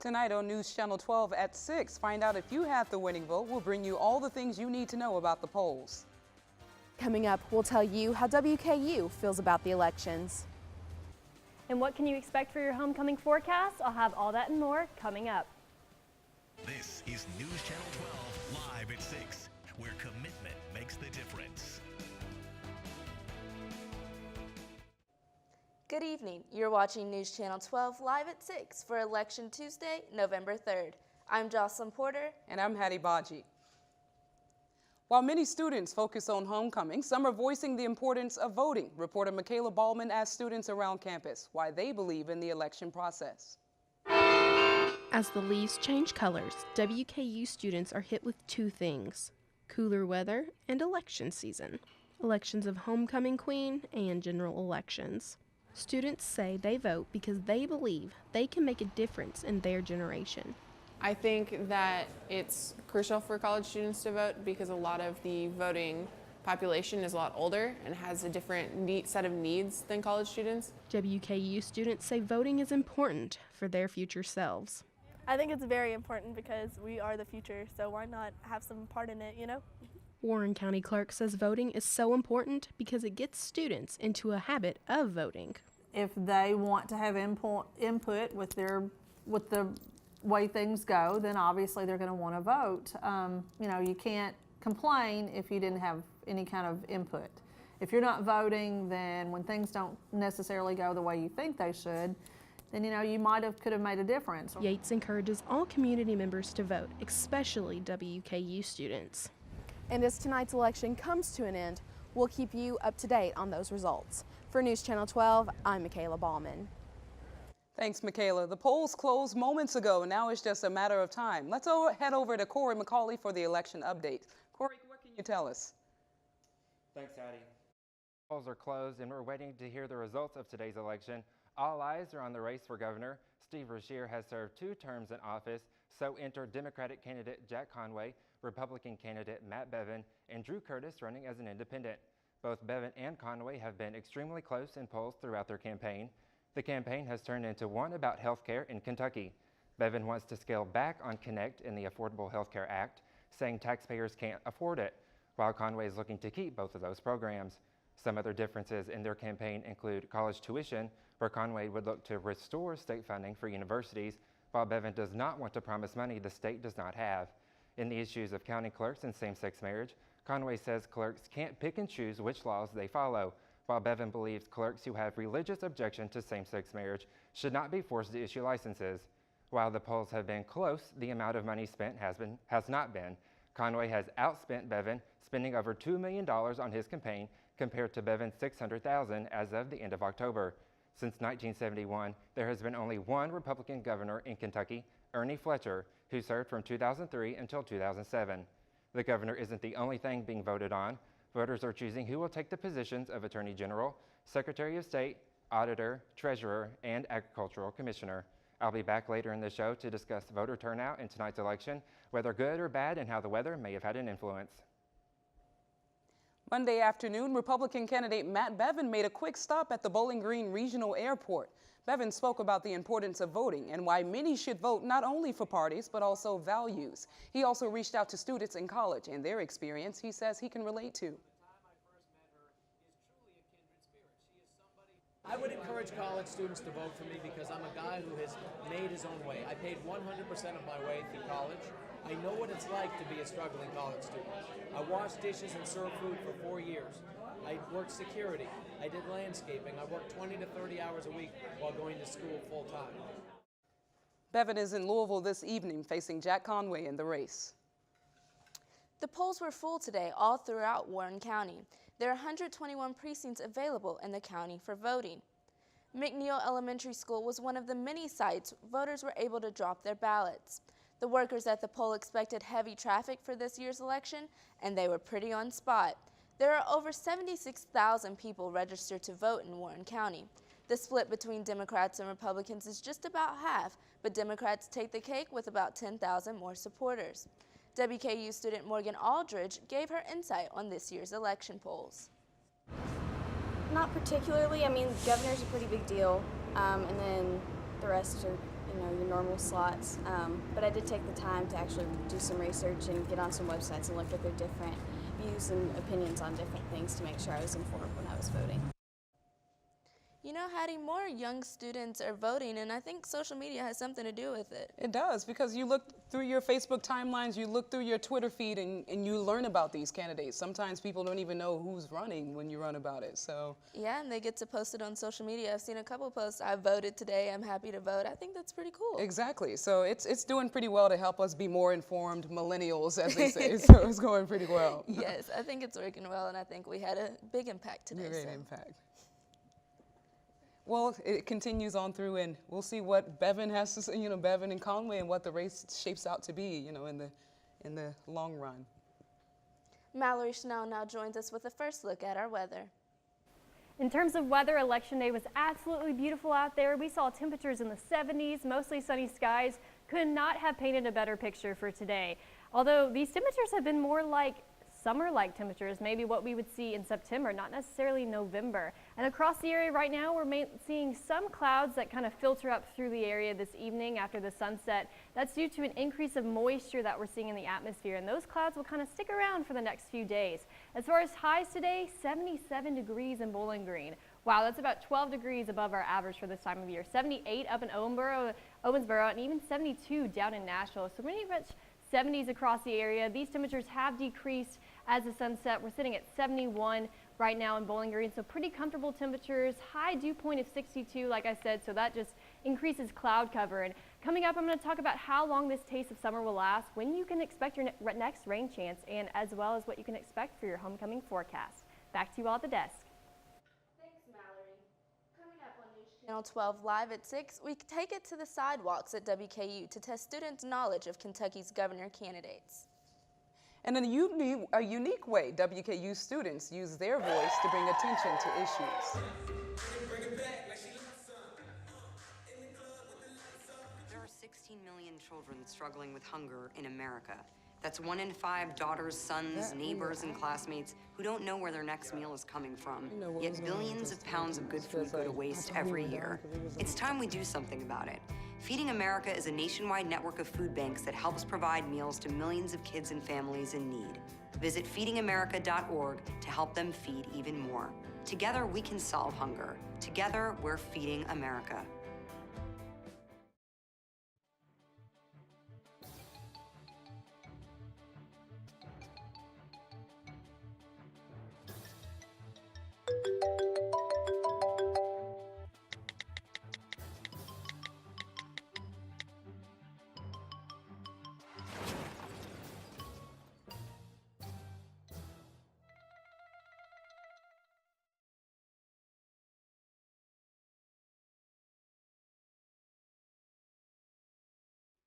Tonight on News Channel 12 at 6, find out if you had the winning vote. We'll bring you all the things you need to know about the polls. Coming up, we'll tell you how WKU feels about the elections. And what can you expect for your homecoming forecast? I'll have all that and more coming up. This is News Channel 12, live at 6, where commitment makes the difference. Good evening. You're watching News Channel 12 live at 6 for Election Tuesday, November 3rd. I'm Jocelyn Porter. And I'm Hattie Baji. While many students focus on homecoming, some are voicing the importance of voting. Reporter Michaela Ballman asked students around campus why they believe in the election process. As the leaves change colors, WKU students are hit with two things: cooler weather and election season. Elections of homecoming queen and general elections. Students say they vote because they believe they can make a difference in their generation. I think that it's crucial for college students to vote because a lot of the voting population is a lot older and has a different set of needs than college students. WKU students say voting is important for their future selves. I think it's very important because we are the future, so why not have some part in it, you know? Warren County Clerk says voting is so important because it gets students into a habit of voting. If they want to have input with the way things go, then obviously they're going to want to vote. You know, you can't complain if you didn't have any kind of input. If you're not voting, then when things don't necessarily go the way you think they should, then you know you could have made a difference. Yates encourages all community members to vote, especially WKU students. And as tonight's election comes to an end, we'll keep you up to date on those results. For News Channel 12, I'm Michaela Ballman. Thanks, Michaela. The polls closed moments ago. Now it's just a matter of time. Let's head over to Corey McCauley for the election update. Corey, what can you tell us? Thanks, Hattie. Polls are closed and we're waiting to hear the results of today's election. All eyes are on the race for governor. Steve Beshear has served 2 terms in office, so enter Democratic candidate Jack Conway, Republican candidate Matt Bevin, and Drew Curtis running as an independent. Both Bevin and Conway have been extremely close in polls throughout their campaign. The campaign has turned into one about health care in Kentucky. Bevin wants to scale back on Connect in the Affordable Health Care Act, saying taxpayers can't afford it, while Conway is looking to keep both of those programs. Some other differences in their campaign include college tuition, where Conway would look to restore state funding for universities, while Bevin does not want to promise money the state does not have. In the issues of county clerks and same-sex marriage, Conway says clerks can't pick and choose which laws they follow, while Bevin believes clerks who have religious objection to same-sex marriage should not be forced to issue licenses. While the polls have been close, the amount of money spent has not been. Conway has outspent Bevin, spending over $2 million on his campaign compared to Bevin's $600,000 as of the end of October. Since 1971, there has been only one Republican governor in Kentucky, Ernie Fletcher, who served from 2003 until 2007. The governor isn't the only thing being voted on. Voters are choosing who will take the positions of Attorney General, Secretary of State, Auditor, Treasurer, and Agricultural Commissioner. I'll be back later in the show to discuss voter turnout in tonight's election, whether good or bad, and how the weather may have had an influence. Monday afternoon, Republican candidate Matt Bevin made a quick stop at the Bowling Green Regional Airport. Bevin spoke about the importance of voting and why many should vote not only for parties but also values. He also reached out to students in college and their experience he says he can relate to. I would encourage college students to vote for me because I'm a guy who has made his own way. I paid 100% of my way through college. I know what it's like to be a struggling college student. I washed dishes and served food for 4 years. I worked security. I did landscaping. I worked 20 to 30 hours a week while going to school full time. Bevin is in Louisville this evening facing Jack Conway in the race. The polls were full today all throughout Warren County. There are 121 precincts available in the county for voting. McNeil Elementary School was one of the many sites voters were able to drop their ballots. The workers at the poll expected heavy traffic for this year's election, and they were pretty on spot. There are over 76,000 people registered to vote in Warren County. The split between Democrats and Republicans is just about half, but Democrats take the cake with about 10,000 more supporters. WKU student Morgan Aldridge gave her insight on this year's election polls. Not particularly. I mean, governor's a pretty big deal, and then the rest are your normal slots. But I did take the time to actually do some research and get on some websites and look at their different views and opinions on different things to make sure I was informed when I was voting. You know, Hattie, more young students are voting, and I think social media has something to do with it. It does, because you look through your Facebook timelines, you look through your Twitter feed, and you learn about these candidates. Sometimes people don't even know who's running when you run about it, so. Yeah, and they get to post it on social media. I've seen a couple posts, I voted today, I'm happy to vote. I think that's pretty cool. Exactly, so it's doing pretty well to help us be more informed millennials, as they say, so it's going pretty well. Yes, I think it's working well, and I think we had a big impact today. Great impact. Well, it continues on through, and we'll see what Bevan has to say, Bevan and Conway, and what the race shapes out to be, in the long run. Mallory Schnell now joins us with a first look at our weather. In terms of weather, Election Day was absolutely beautiful out there. We saw temperatures in the 70s, mostly sunny skies. Could not have painted a better picture for today. Although these temperatures have been more like summer-like temperatures, maybe what we would see in September, not necessarily November. And across the area right now, we're seeing some clouds that kind of filter up through the area this evening after the sunset. That's due to an increase of moisture that we're seeing in the atmosphere, and those clouds will kind of stick around for the next few days. As far as highs today, 77 degrees in Bowling Green. Wow, that's about 12 degrees above our average for this time of year. 78 up in Owensboro, and even 72 down in Nashville. So pretty much 70s across the area. These temperatures have decreased as the sun set. We're sitting at 71 right now in Bowling Green, so pretty comfortable temperatures. High dew point of 62, like I said, so that just increases cloud cover. And coming up, I'm going to talk about how long this taste of summer will last, when you can expect your next rain chance, and as well as what you can expect for your homecoming forecast. Back to you all at the desk. Channel 12 Live at 6, we take it to the sidewalks at WKU to test students' knowledge of Kentucky's governor candidates. And in a unique way, WKU students use their voice to bring attention to issues. There are 16 million children struggling with hunger in America. That's 1 in 5 daughters, sons, neighbors, and classmates who don't know where their next meal is coming from. Yet billions of pounds of good food go to waste every year. It's time we do something about it. Feeding America is a nationwide network of food banks that helps provide meals to millions of kids and families in need. Visit feedingamerica.org to help them feed even more. Together, we can solve hunger. Together, we're feeding America.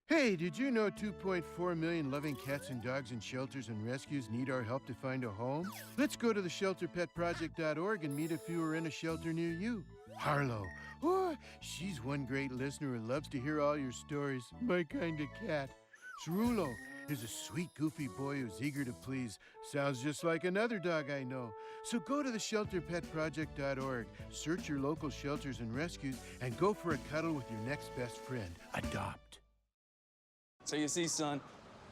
Hey, did you know 2.4 million loving cats and dogs in shelters and rescues need our help to find a home? Let's go to theshelterpetproject.org and meet a few who are in a shelter near you. Harlow, oh, she's one great listener who loves to hear all your stories. My kind of cat. Cerulo is a sweet, goofy boy who's eager to please. Sounds just like another dog I know. So go to theshelterpetproject.org, search your local shelters and rescues, and go for a cuddle with your next best friend. Adopt. So you see, son,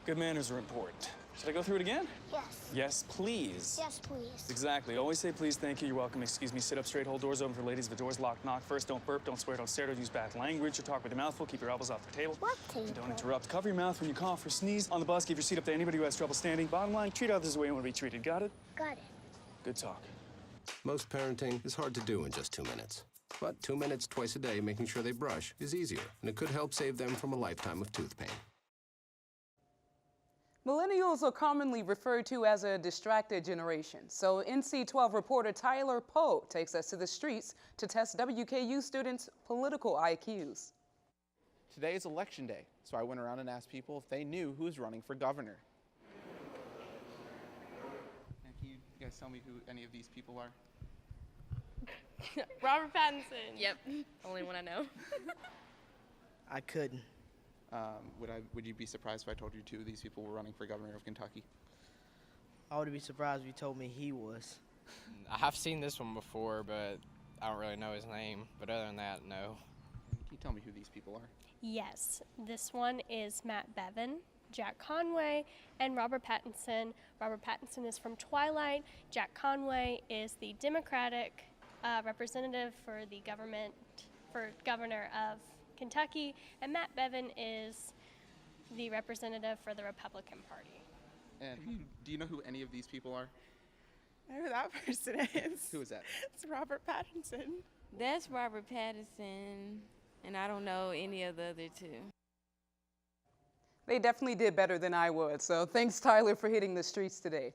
good manners are important. Should I go through it again? Yes. Yes, please. Yes, please. Exactly. Always say please, thank you, you're welcome, excuse me, sit up straight, hold doors open for ladies. If the door's locked, knock first. Don't burp, don't swear, don't stare, don't use bad language, or talk with your mouth full. Keep your elbows off the table. What table? And don't interrupt. Cover your mouth when you cough or sneeze. On the bus, give your seat up to anybody who has trouble standing. Bottom line, treat others the way you want to be treated. Got it? Got it. Good talk. Most parenting is hard to do in just 2 minutes. But 2 minutes twice a day making sure they brush is easier, and it could help save them from a lifetime of tooth pain. Millennials are commonly referred to as a distracted generation. So NC12 reporter Tyler Poe takes us to the streets to test WKU students' political IQs. Today is election day, so I went around and asked people if they knew who was running for governor. And can you guys tell me who any of these people are? Robert Pattinson. Yep, only one I know. I couldn't. Would you be surprised if I told you 2 of these people were running for governor of Kentucky? I would be surprised if you told me he was. I have seen this one before, but I don't really know his name. But other than that, no. Can you tell me who these people are? Yes, this one is Matt Bevan, Jack Conway, and Robert Pattinson. Robert Pattinson is from Twilight. Jack Conway is the Democratic representative for the governor of Kentucky, and Matt Bevan is the representative for the Republican Party. And do you know who any of these people are? I know who that person is. Who is that? It's Robert Pattinson. That's Robert Pattinson, and I don't know any of the other two. They definitely did better than I would, so thanks, Tyler, for hitting the streets today.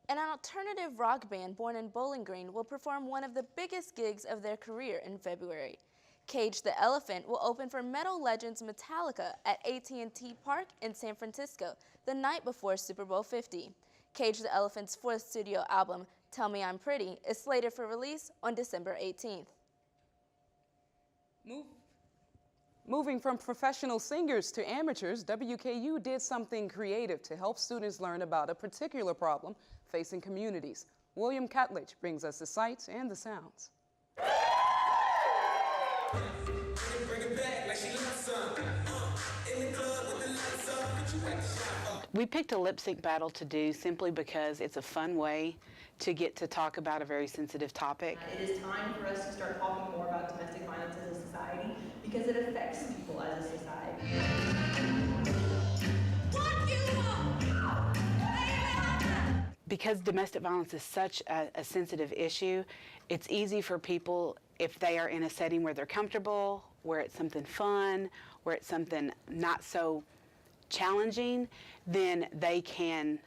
An alternative rock band born in Bowling Green will perform one of the biggest gigs of their career in February. Cage the Elephant will open for metal legends Metallica at AT&T Park in San Francisco the night before Super Bowl 50. Cage the Elephant's fourth studio album, Tell Me I'm Pretty, is slated for release on December 18th. Moving from professional singers to amateurs, WKU did something creative to help students learn about a particular problem facing communities. William Catledge brings us the sights and the sounds. We picked a lip sync battle to do simply because it's a fun way to get to talk about a very sensitive topic. It is time for us to start talking more about domestic violence as a society because it affects people as a society. Because domestic violence is such a sensitive issue, it's easy for people, if they are in a setting where they're comfortable, where it's something fun, where it's something not so challenging, then they can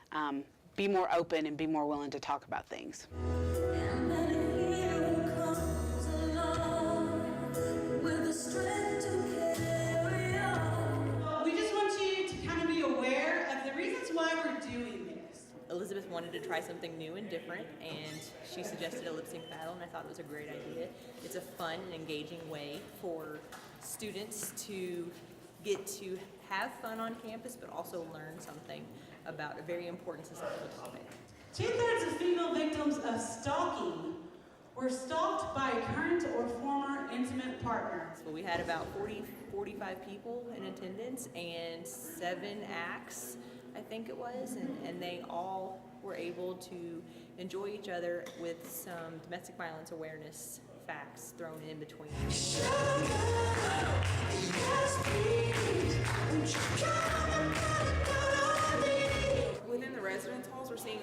be more open and be more willing to talk about things. We just want you to kind of be aware of the reasons why we're doing this. Elizabeth wanted to try something new and different, and she suggested a lip sync battle, and I thought it was a great idea. It's a fun and engaging way for students to get to have fun on campus, but also learn something about a very important societal topic. 2/3 of female victims of stalking were stalked by a current or former intimate partner. So we had about 45 people in attendance and 7 acts, I think it was, and they all were able to enjoy each other with some domestic violence awareness facts thrown in between. Within the residence halls, we're seeing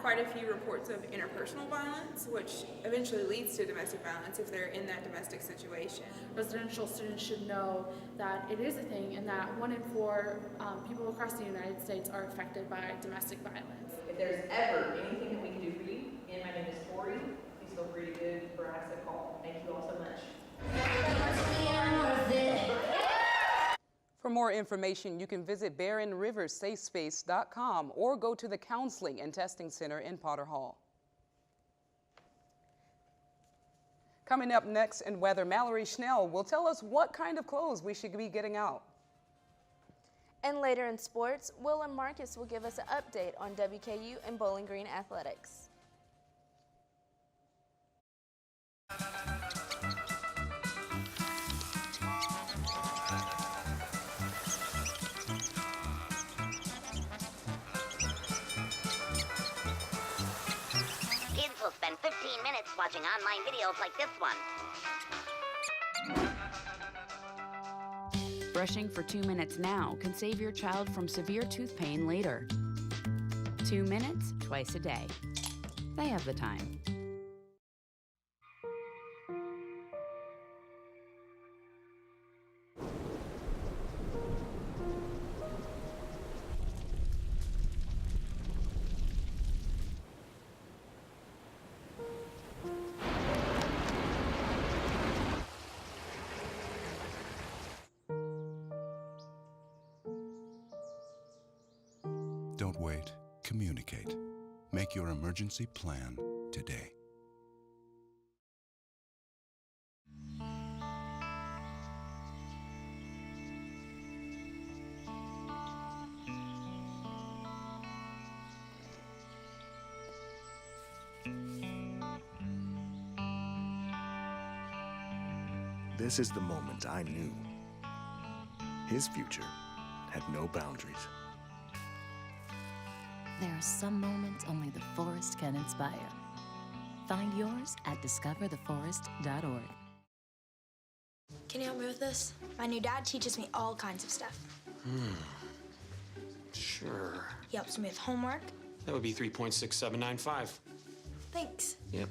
quite a few reports of interpersonal violence, which eventually leads to domestic violence if they're in that domestic situation. Residential students should know that it is a thing and that 1 in 4 people across the United States are affected by domestic violence. If there's ever anything that we can do for you, and my name is Tori, please feel free to give Brass a call. Thank you all so much. For more information, you can visit barrenriversafespace.com or go to the Counseling and Testing Center in Potter Hall. Coming up next in weather, Mallory Schnell will tell us what kind of clothes we should be getting out. And later in sports, Will and Marcus will give us an update on WKU and Bowling Green athletics. Kids will spend 15 minutes watching online videos like this one. Brushing for 2 minutes now can save your child from severe tooth pain later. 2 minutes twice a day. They have the time. Don't wait. Communicate. Make your emergency plan today. This is the moment I knew. His future had no boundaries. There are some moments only the forest can inspire. Find yours at discovertheforest.org. Can you help me with this? My new dad teaches me all kinds of stuff. Sure. He helps me with homework. That would be 3.6795. Thanks. Yep.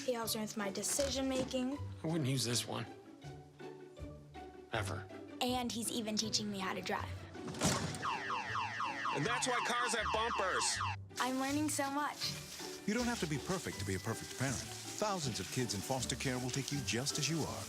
He helps me with my decision making. I wouldn't use this one. Ever. And he's even teaching me how to drive. And that's why cars have bumpers. I'm learning so much. You don't have to be perfect to be a perfect parent. Thousands of kids in foster care will take you just as you are.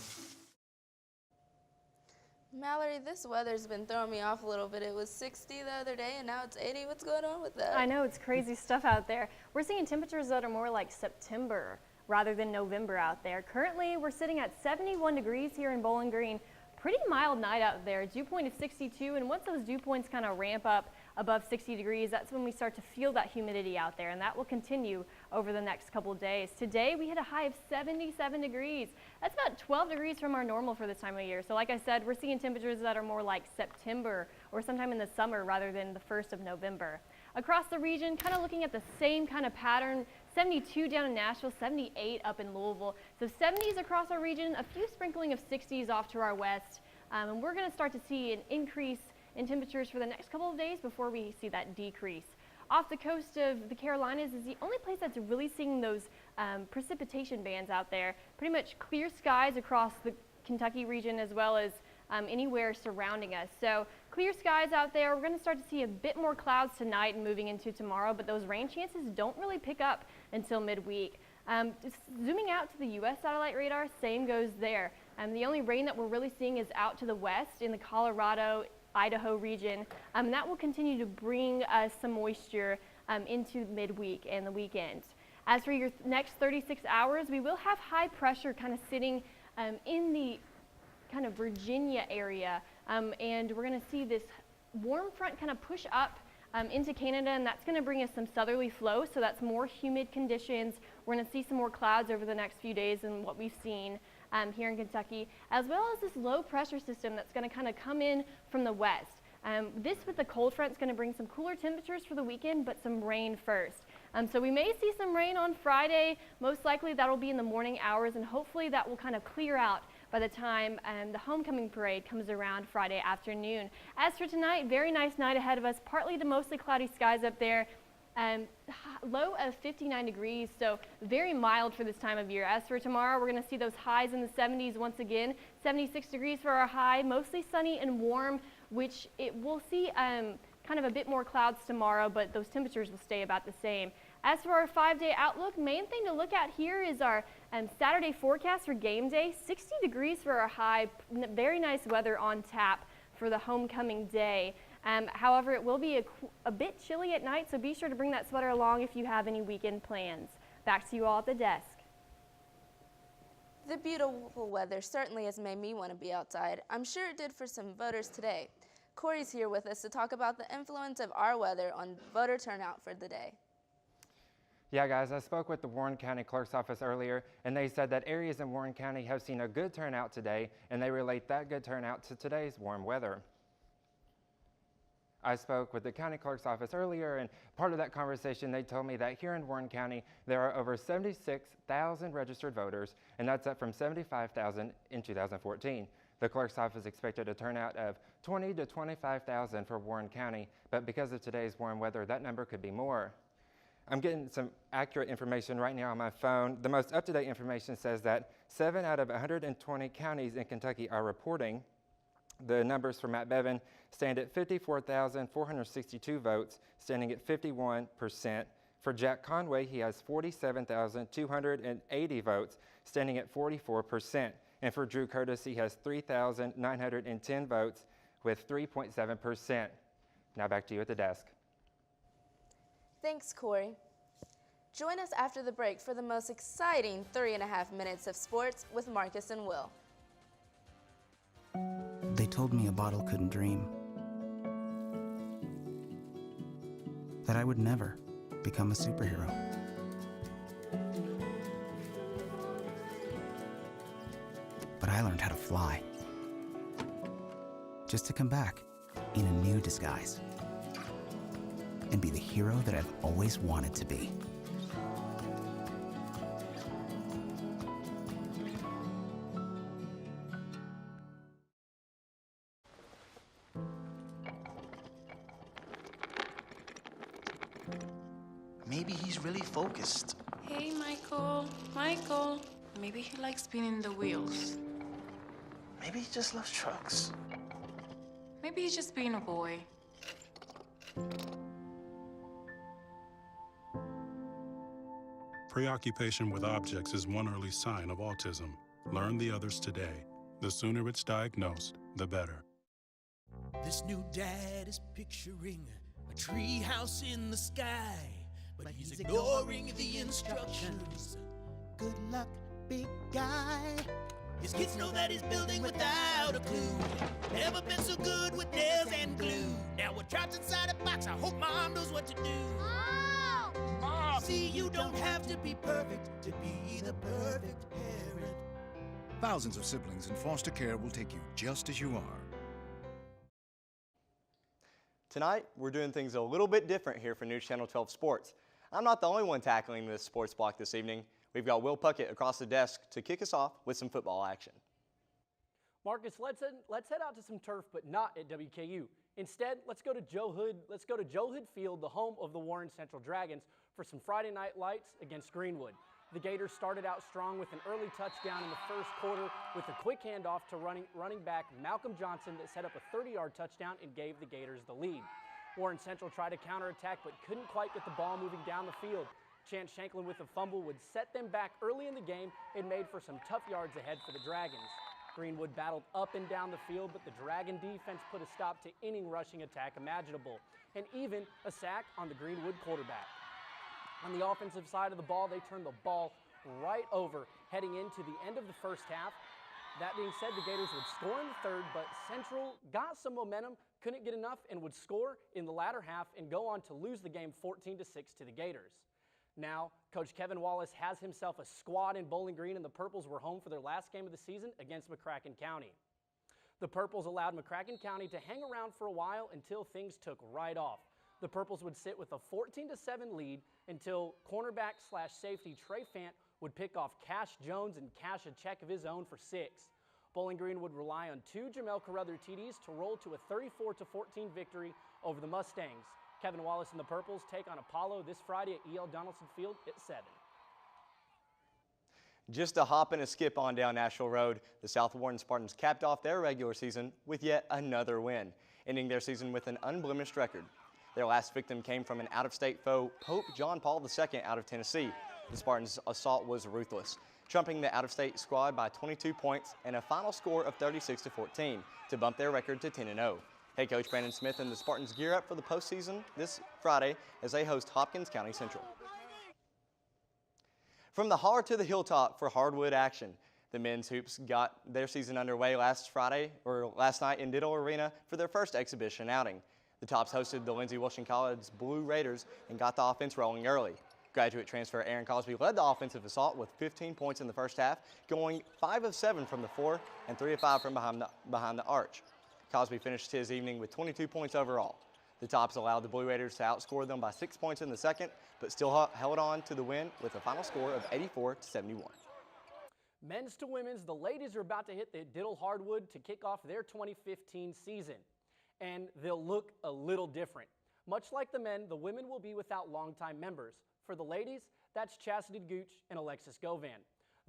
Mallory, this weather's been throwing me off a little bit. It was 60 the other day, and now it's 80. What's going on with that? I know, it's crazy stuff out there. We're seeing temperatures that are more like September rather than November out there. Currently, we're sitting at 71 degrees here in Bowling Green. Pretty mild night out there. Dew point is 62, and once those dew points kind of ramp up above 60 degrees, that's when we start to feel that humidity out there, and that will continue over the next couple of days. Today, we hit a high of 77 degrees. That's about 12 degrees from our normal for this time of year. So like I said, we're seeing temperatures that are more like September or sometime in the summer rather than the 1st of November. Across the region, kind of looking at the same kind of pattern, 72 down in Nashville, 78 up in Louisville. So 70s across our region, a few sprinkling of 60s off to our west. And we're going to start to see an increase in temperatures for the next couple of days before we see that decrease. Off the coast of the Carolinas is the only place that's really seeing those precipitation bands out there. Pretty much clear skies across the Kentucky region as well as anywhere surrounding us. So clear skies out there. We're going to start to see a bit more clouds tonight and moving into tomorrow, but those rain chances don't really pick up until midweek. Just zooming out to the U.S. satellite radar, same goes there. The only rain that we're really seeing is out to the west in the Colorado, Idaho region, and that will continue to bring us some moisture into midweek and the weekend. As for your next 36 hours, we will have high pressure kind of sitting in the kind of Virginia area, and we're going to see this warm front kind of push up into Canada, and that's going to bring us some southerly flow, so that's more humid conditions. We're going to see some more clouds over the next few days than what we've seen here in Kentucky, as well as this low pressure system that's going to kind of come in from the west. This with the cold front is going to bring some cooler temperatures for the weekend, but some rain first. So we may see some rain on Friday. Most likely that'll be in the morning hours, and hopefully that will kind of clear out by the time the homecoming parade comes around Friday afternoon. As for tonight, very nice night ahead of us, partly to mostly cloudy skies up there. Low of 59 degrees, so very mild for this time of year. As for tomorrow, we're going to see those highs in the 70s once again. 76 degrees for our high, mostly sunny and warm, which we'll see kind of a bit more clouds tomorrow, but those temperatures will stay about the same. As for our 5-day outlook, main thing to look at here is our Saturday forecast for game day. 60 degrees for our high, very nice weather on tap for the homecoming day. However, it will be a bit chilly at night, so be sure to bring that sweater along if you have any weekend plans. Back to you all at the desk. The beautiful weather certainly has made me want to be outside. I'm sure it did for some voters today. Corey's here with us to talk about the influence of our weather on voter turnout for the day. Yeah, guys, I spoke with the Warren County Clerk's Office earlier, and they said that areas in Warren County have seen a good turnout today, and they relate that good turnout to today's warm weather. I spoke with the county clerk's office earlier, and part of that conversation, they told me that here in Warren County, there are over 76,000 registered voters, and that's up from 75,000 in 2014. The clerk's office expected a turnout of 20 to 25,000 for Warren County, but because of today's warm weather, that number could be more. I'm getting some accurate information right now on my phone. The most up-to-date information says that 7 out of 120 counties in Kentucky are reporting. The numbers for Matt Bevin stand at 54,462 votes, standing at 51%. For Jack Conway, he has 47,280 votes, standing at 44%. And for Drew Curtis, he has 3,910 votes with 3.7%. Now back to you at the desk. Thanks, Corey. Join us after the break for the most exciting 3.5 minutes of sports with Marcus and Will. They told me a bottle couldn't dream. That I would never become a superhero. But I learned how to fly. Just to come back in a new disguise and be the hero that I've always wanted to be. Maybe he's really focused. Hey, Michael. Michael. Maybe he likes spinning the wheels. Maybe he just loves trucks. Maybe he's just being a boy. Preoccupation with objects is one early sign of autism. Learn the others today. The sooner it's diagnosed, the better. This new dad is picturing a tree house in the sky, but he's ignoring the instructions. Good luck, big guy. His kids know that he's building without a clue. Never been so good with nails and glue. Now we're trapped inside a box. I hope mom knows what to do. Mom! See, you don't have to be perfect to be the perfect parent. Thousands of siblings in foster care will take you just as you are. Tonight, we're doing things a little bit different here for News Channel 12 Sports. I'm not the only one tackling this sports block this evening. We've got Will Puckett across the desk to kick us off with some football action. Marcus, let's head out to some turf, but not at WKU. Instead, let's go to Joe Hood Field, the home of the Warren Central Dragons, for some Friday night lights against Greenwood. The Gators started out strong with an early touchdown in the first quarter with a quick handoff to running back Malcolm Johnson that set up a 30-yard touchdown and gave the Gators the lead. Warren Central tried to counterattack but couldn't quite get the ball moving down the field. Chance Shanklin with a fumble would set them back early in the game and made for some tough yards ahead for the Dragons. Greenwood battled up and down the field, but the Dragon defense put a stop to any rushing attack imaginable, and even a sack on the Greenwood quarterback. On the offensive side of the ball, they turned the ball right over heading into the end of the first half. That being said, the Gators would score in the third, but Central got some momentum, couldn't get enough, and would score in the latter half and go on to lose the game 14-6 to the Gators. Now, Coach Kevin Wallace has himself a squad in Bowling Green, and the Purples were home for their last game of the season against McCracken County. The Purples allowed McCracken County to hang around for a while until things took right off. The Purples would sit with a 14-7 lead until cornerback/safety Trey Fant would pick off Cash Jones and cash a check of his own for 6. Bowling Green would rely on 2 Jamel Carruthers TDs to roll to a 34-14 victory over the Mustangs. Kevin Wallace and the Purples take on Apollo this Friday at E.L. Donaldson Field at 7. Just a hop and a skip on down Nashville Road, the South Warren Spartans capped off their regular season with yet another win, ending their season with an unblemished record. Their last victim came from an out-of-state foe, Pope John Paul II out of Tennessee. The Spartans' assault was ruthless, trumping the out-of-state squad by 22 points and a final score of 36-14 to bump their record to 10-0. Head coach Brandon Smith and the Spartans gear up for the postseason this Friday as they host Hopkins County Central. From the holler to the hilltop for hardwood action, the men's hoops got their season underway last night in Diddle Arena for their first exhibition outing. The Tops hosted the Lindsey Wilson College Blue Raiders and got the offense rolling early. Graduate transfer Aaron Cosby led the offensive assault with 15 points in the first half, going 5 of 7 from the floor and 3 of 5 from behind the arch. Cosby finished his evening with 22 points overall. The Tops allowed the Blue Raiders to outscore them by 6 points in the second, but still held on to the win with a final score of 84-71. Men's to women's, the ladies are about to hit the Diddle hardwood to kick off their 2015 season, and they'll look a little different. Much like the men, the women will be without longtime members. For the ladies, that's Chastity Gooch and Alexis Govan.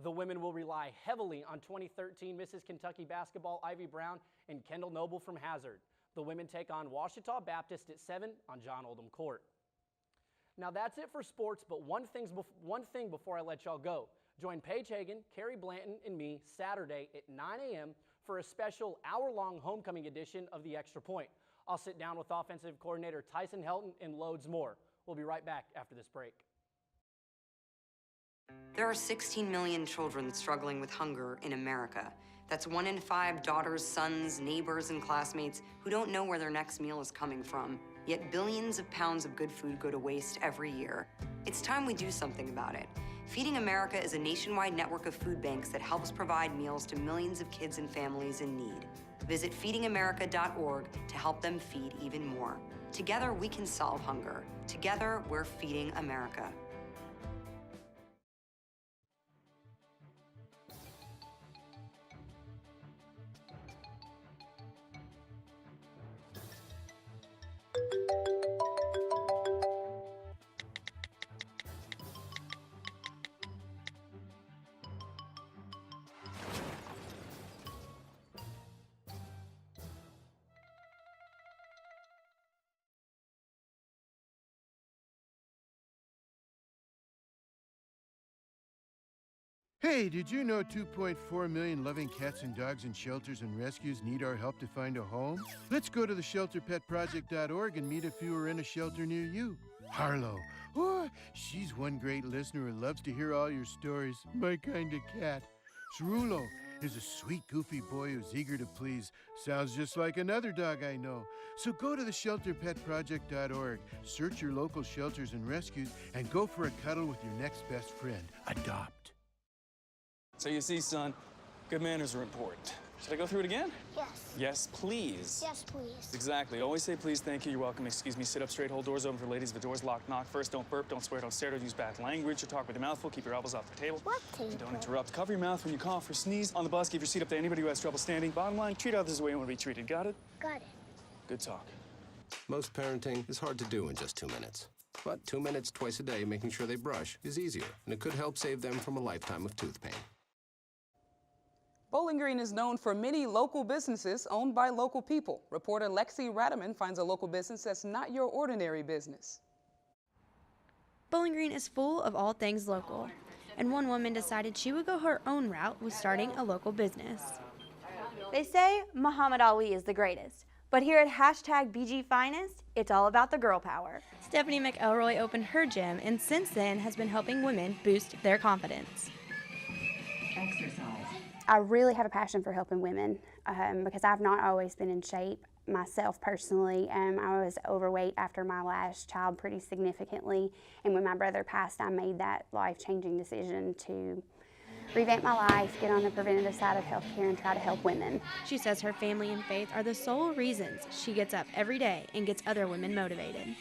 The women will rely heavily on 2013 Mrs. Kentucky basketball Ivy Brown and Kendall Noble from Hazard. The women take on Washita Baptist at 7 on John Oldham Court. Now that's it for sports, but one thing before I let y'all go. Join Paige Hagan, Carrie Blanton, and me Saturday at 9 a.m. for a special hour-long homecoming edition of The Extra Point. I'll sit down with offensive coordinator Tyson Helton and loads more. We'll be right back after this break. There are 16 million children struggling with hunger in America. That's 1 in 5 daughters, sons, neighbors, and classmates who don't know where their next meal is coming from. Yet billions of pounds of good food go to waste every year. It's time we do something about it. Feeding America is a nationwide network of food banks that helps provide meals to millions of kids and families in need. Visit feedingamerica.org to help them feed even more. Together, we can solve hunger. Together, we're feeding America. Hey, did you know 2.4 million loving cats and dogs in shelters and rescues need our help to find a home? Let's go to the shelterpetproject.org and meet a few who are in a shelter near you. Harlow, oh, she's one great listener who loves to hear all your stories. My kind of cat. Cerulo is a sweet, goofy boy who's eager to please. Sounds just like another dog I know. So go to the shelterpetproject.org, search your local shelters and rescues, and go for a cuddle with your next best friend. Adopt. So you see, son, good manners are important. Should I go through it again? Yes. Yes, please. Yes, please. Exactly. Always say please, thank you, you're welcome, excuse me, sit up straight, hold doors open for ladies. If the door's locked, knock first. Don't burp, don't swear, don't stare, don't use bad language, or talk with your mouth full. Keep your elbows off the table. What table? And don't interrupt. Cover your mouth when you cough or sneeze. On the bus, give your seat up to anybody who has trouble standing. Bottom line, treat others the way you want to be treated. Got it? Got it. Good talk. Most parenting is hard to do in just 2 minutes. But 2 minutes twice a day making sure they brush is easier, and it could help save them from a lifetime of tooth pain. Bowling Green is known for many local businesses owned by local people. Reporter Lexi Radaman finds a local business that's not your ordinary business. Bowling Green is full of all things local, and one woman decided she would go her own route with starting a local business. They say Muhammad Ali is the greatest, but here at #BG Finest, it's all about the girl power. Stephanie McElroy opened her gym and since then has been helping women boost their confidence. I really have a passion for helping women because I've not always been in shape myself personally. I was overweight after my last child pretty significantly, and when my brother passed, I made that life-changing decision to revamp my life, get on the preventative side of healthcare, and try to help women. She says her family and faith are the sole reasons she gets up every day and gets other women motivated.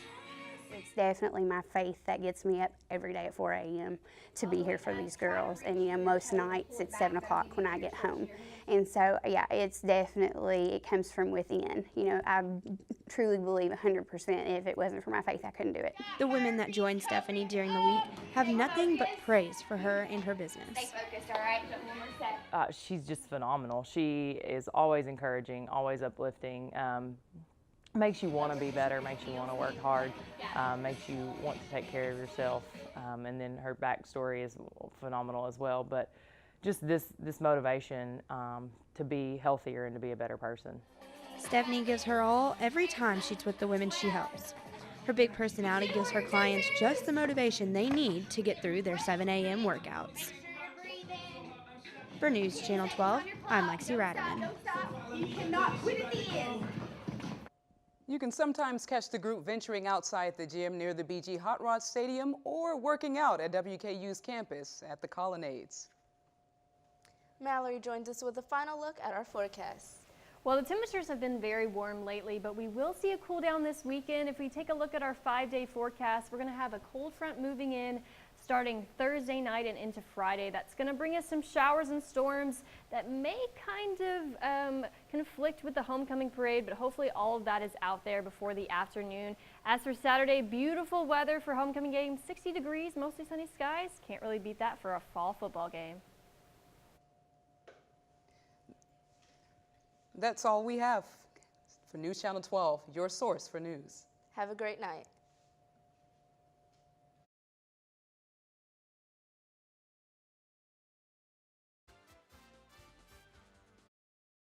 It's definitely my faith that gets me up every day at 4 a.m. to be here for these girls. And, you know, most nights it's 7 o'clock when I get home. And so, yeah, it's definitely, it comes from within. You know, I truly believe 100% if it wasn't for my faith, I couldn't do it. The women that join Stephanie during the week have nothing but praise for her and her business. Stay focused, all right? One more set. She's just phenomenal. She is always encouraging, always uplifting. Makes you want to be better, makes you want to work hard, makes you want to take care of yourself, and then her backstory is phenomenal as well. But just this motivation to be healthier and to be a better person. Stephanie gives her all every time she's with the women she helps. Her big personality gives her clients just the motivation they need to get through their 7 a.m. workouts. For News Channel 12, I'm Lexi Radaman. You cannot quit at the end. You can sometimes catch the group venturing outside the gym near the BG Hot Rod Stadium or working out at WKU's campus at the Colonnades. Mallory joins us with a final look at our forecast. Well, the temperatures have been very warm lately, but we will see a cool down this weekend. If we take a look at our 5-day forecast, we're going to have a cold front moving in starting Thursday night and into Friday. That's going to bring us some showers and storms that may kind of conflict with the homecoming parade, but hopefully all of that is out there before the afternoon. As for Saturday, beautiful weather for homecoming game, 60 degrees, mostly sunny skies. Can't really beat that for a fall football game. That's all we have for News Channel 12, your source for news. Have a great night.